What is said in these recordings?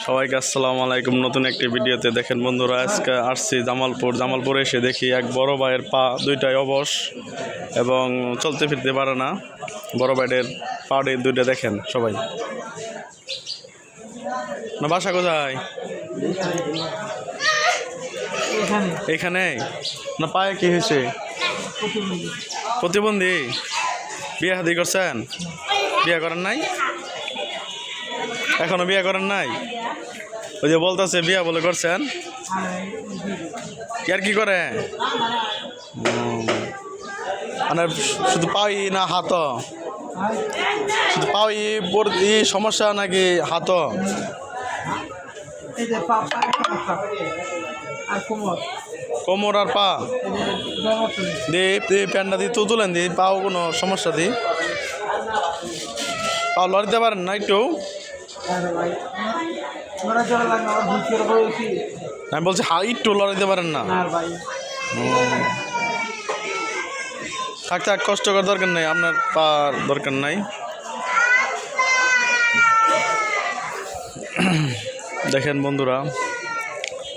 সবাইকে আসসালামু আলাইকুম। নতুন একটি ভিডিওতে দেখেন বন্ধুরা, আজকে আসছি জামালপুরে এসে দেখি এক বড় ভাইয়ের পা দুইটাই অবশ এবং চলতে ফিরতে পারে না। বড় ভাইয়ের পা দুইটা দেখেন সবাই। না বাসা কোথায়? এখানে না পায়ে কি হয়েছে? প্রতিবন্ধী। বিয়ে শাদী করছেন? বিয়ে করেন নাই? এখনো বিয়ে করেন নাই? ওই যে বলতেছে বিয়া বলে করছেন, আর কি করে? মানে শুধু পাই না হাত? শুধু পাই সমস্যা নাকি হাত? কোমর আর পা দিয়ে প্যান্টটা দিয়ে তুলেন দিই, পাও কোনো সমস্যা দিই, পাও লড়িতে পারেন না একটু? আমি বলছি একটু লড়াইতে পারেন না? থাক থাক, কষ্ট করার দরকার নেই, আপনার পার দরকার নাই। দেখেন বন্ধুরা,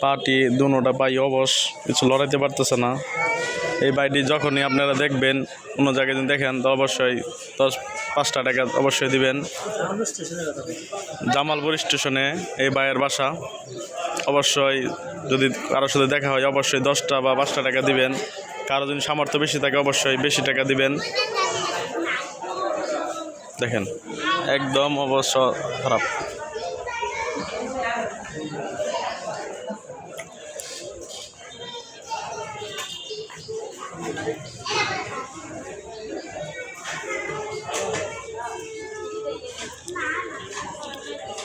পাটি দুটা পাই অবশ, কিছু লড়াইতে পারতেছে না। এই বাইটি যখনই আপনারা দেখবেন কোনো জায়গায় যদি দেখেন তো অবশ্যই 5 টাকা অবশ্যই দিবেন। জামালপুর স্টেশনে এই ভাইয়ের বাসা। অবশ্যই যদি কারোর সাথে দেখা হয় অবশ্যই 10 বা 5 টাকা দিবেন। কারো যদি সামর্থ্য বেশি থাকে অবশ্যই বেশি টাকা দিবেন। দেখেন একদম অবশ্য খারাপ।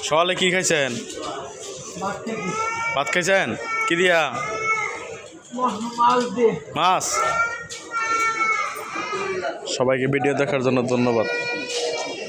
সকালে কি খাইছেন? ভাত খাইছেন? কি দিয়া? মাছ। সবাইকে ভিডিও দেখার জন্য ধন্যবাদ।